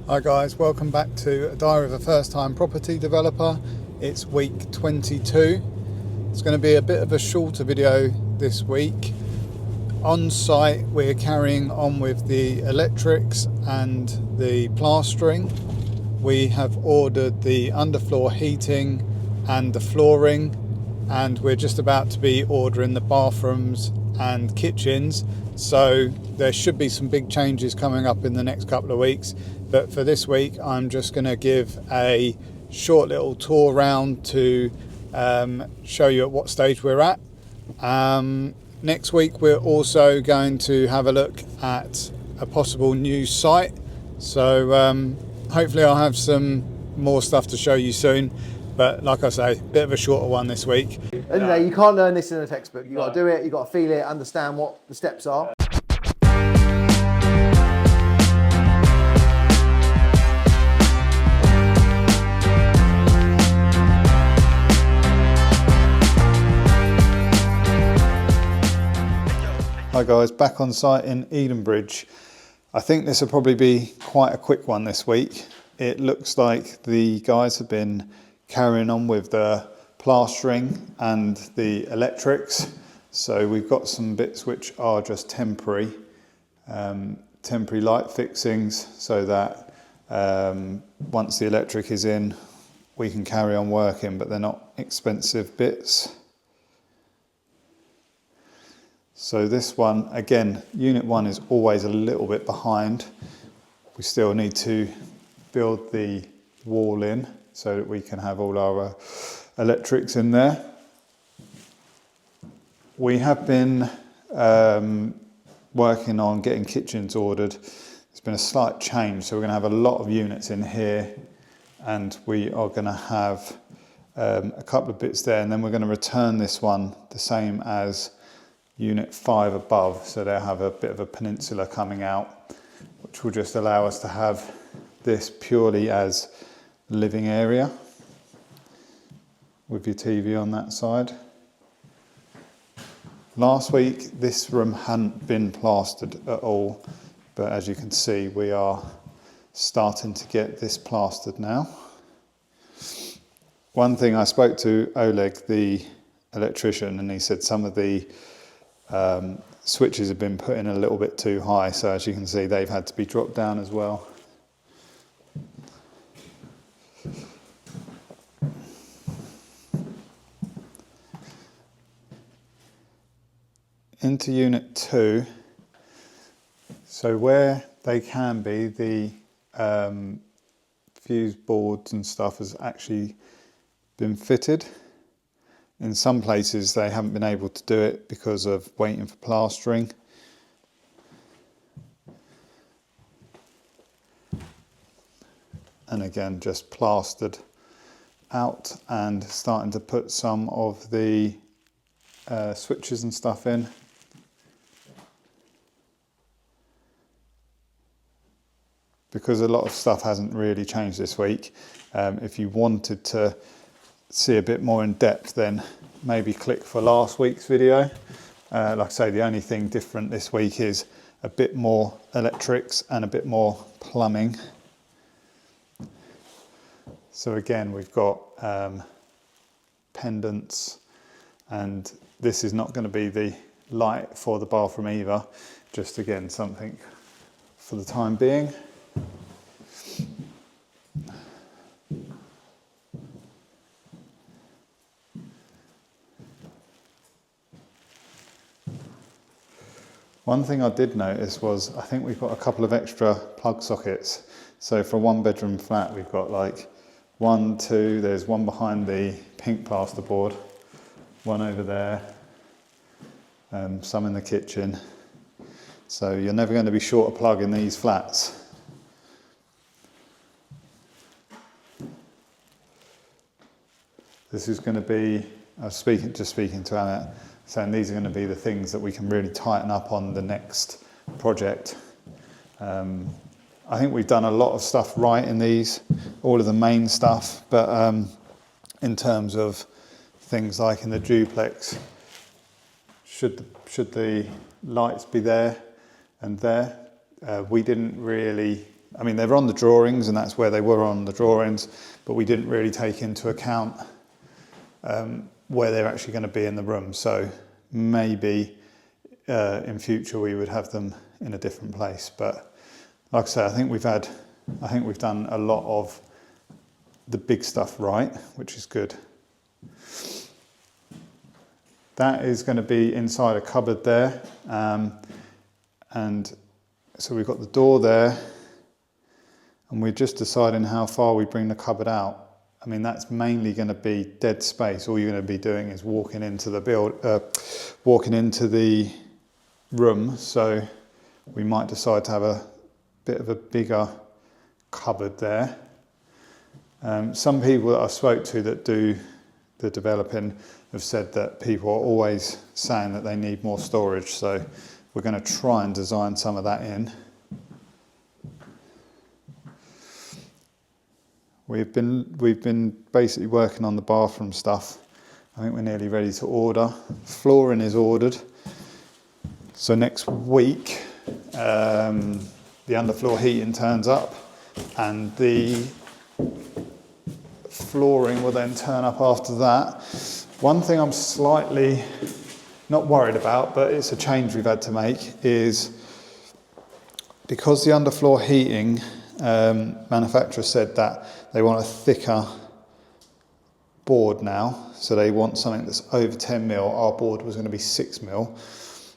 Hi guys, welcome back to A Diary of a First Time Property Developer. It's week 22. It's going to be a bit of a shorter video this week. On site we're carrying on with the electrics and the plastering. We have ordered the underfloor heating and the flooring, and we're just about to be ordering the bathrooms and kitchens, so there should be some big changes coming up in the next couple of weeks. But for this week I'm just going to give a short little tour round to show you at what stage we're at. Next week we're also going to have a look at a possible new site, so hopefully I'll have some more stuff to show you soon. But like I say, a bit of a shorter one this week. At the end of the day, you can't learn this in a textbook. You've got to do it, you've got to feel it, understand what the steps are. Hi guys, back on site in Edenbridge. I think this will probably be quite a quick one this week. It looks like the guys have been carrying on with the plastering and the electrics. So we've got some bits which are just temporary light fixings, so that once the electric is in, we can carry on working, but they're not expensive bits. So this one, again, unit 1 is always a little bit behind. We still need to build the wall in so that we can have all our electrics in there. We have been working on getting kitchens ordered. There's been a slight change, so we're going to have a lot of units in here, and we are going to have a couple of bits there, and then we're going to return this one the same as unit 5 above, so they'll have a bit of a peninsula coming out, which will just allow us to have this purely as living area with your TV on that side. Last week this room hadn't been plastered at all, but as you can see we are starting to get this plastered now. One thing, I spoke to Oleg, the electrician, and he said some of the switches have been put in a little bit too high, so as you can see they've had to be dropped down as well. Into unit 2, so where they can be, the fuse boards and stuff has actually been fitted. In some places they haven't been able to do it because of waiting for plastering. And again, just plastered out and starting to put some of the switches and stuff in. Because a lot of stuff hasn't really changed this week, if you wanted to see a bit more in depth, then maybe click for last week's video. Like I say, the only thing different this week is a bit more electrics and a bit more plumbing. So again, we've got pendants, and this is not going to be the light for the bathroom either, just again something for the time being. One thing I did notice was I think we've got a couple of extra plug sockets. So for a 1-bedroom flat we've got like 1, 2, there's one behind the pink plasterboard, one over there, some in the kitchen. So you're never going to be short a plug in these flats. This is going to be, I was just speaking to Annette, saying these are going to be the things that we can really tighten up on the next project. I think we've done a lot of stuff right in these, all of the main stuff, but in terms of things like in the duplex, should the lights be there and there, we didn't really I mean, they're on the drawings and that's where they were on the drawings, but we didn't really take into account where they're actually going to be in the room. So maybe in future we would have them in a different place. But like I say, I think we've done a lot of the big stuff right, which is good. That is going to be inside a cupboard there. And so we've got the door there, and we're just deciding how far we bring the cupboard out. I mean, that's mainly going to be dead space. All you're going to be doing is walking into the room. So we might decide to have a bit of a bigger cupboard there. Some people that I spoke to that do the developing have said that people are always saying that they need more storage. So we're going to try and design some of that in. We've been basically working on the bathroom stuff. I think we're nearly ready to order. Flooring is ordered. So next week, the underfloor heating turns up, and the flooring will then turn up after that. One thing I'm slightly not worried about, but it's a change we've had to make, is because the underfloor heating manufacturer said that they want a thicker board now, so they want something that's over 10 mil. Our board was going to be 6 mil,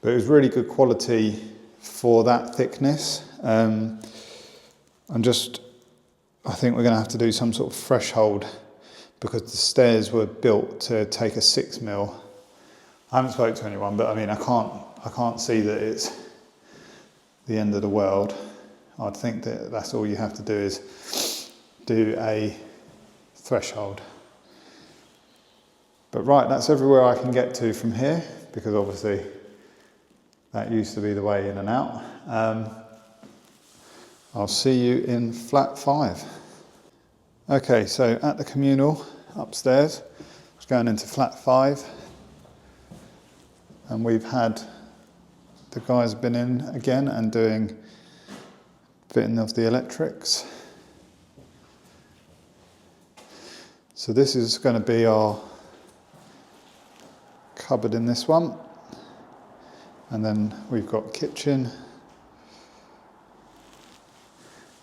but it was really good quality for that thickness. I think we're going to have to do some sort of threshold, because the stairs were built to take a 6 mil. I haven't spoken to anyone, but I mean, I can't see that it's the end of the world. I'd think that that's all you have to do is do a threshold. But right, that's everywhere I can get to from here, because obviously that used to be the way in and out. I'll see you in flat 5. Okay, so at the communal upstairs, it's going into flat 5, and we've had the guys been in again and doing fitting of the electrics. So this is going to be our cupboard in this one, and then we've got kitchen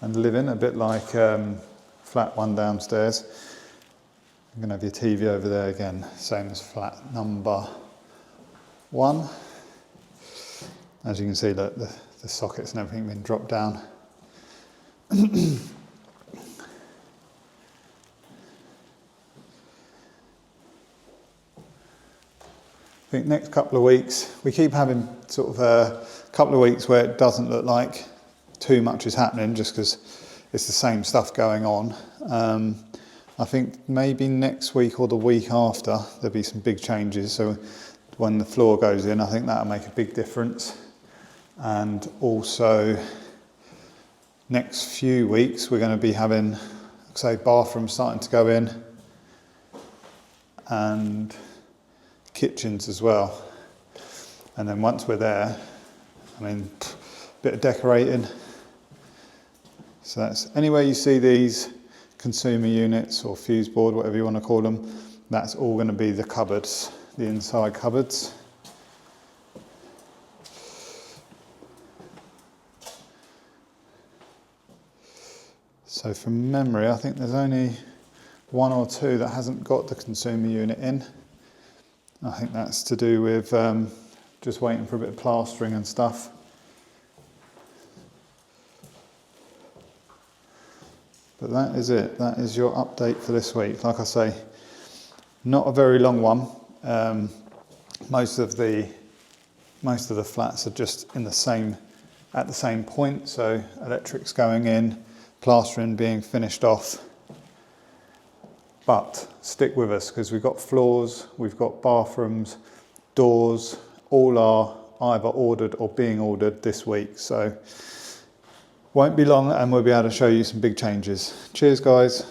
and living, a bit like flat 1 downstairs. You're going to have your TV over there again, same as flat number 1. As you can see, look, the sockets and everything been dropped down. I think next couple of weeks, we keep having sort of a couple of weeks where it doesn't look like too much is happening, just because it's the same stuff going on. I think maybe next week or the week after there'll be some big changes. So when the floor goes in, I think that'll make a big difference. And also next few weeks we're going to be having, say, bathrooms starting to go in and kitchens as well. And then once we're there, I mean, a bit of decorating. So that's anywhere you see these consumer units or fuse board, whatever you want to call them, that's all going to be the cupboards, the inside cupboards. So from memory, I think there's only 1 or 2 that hasn't got the consumer unit in. I think that's to do with just waiting for a bit of plastering and stuff. But that is it. That is your update for this week. Like I say, not a very long one. Most of the flats are just at the same point. So electrics going in, plastering being finished off. But stick with us, because we've got floors, we've got bathrooms, doors, all are either ordered or being ordered this week. So won't be long and we'll be able to show you some big changes. Cheers, guys.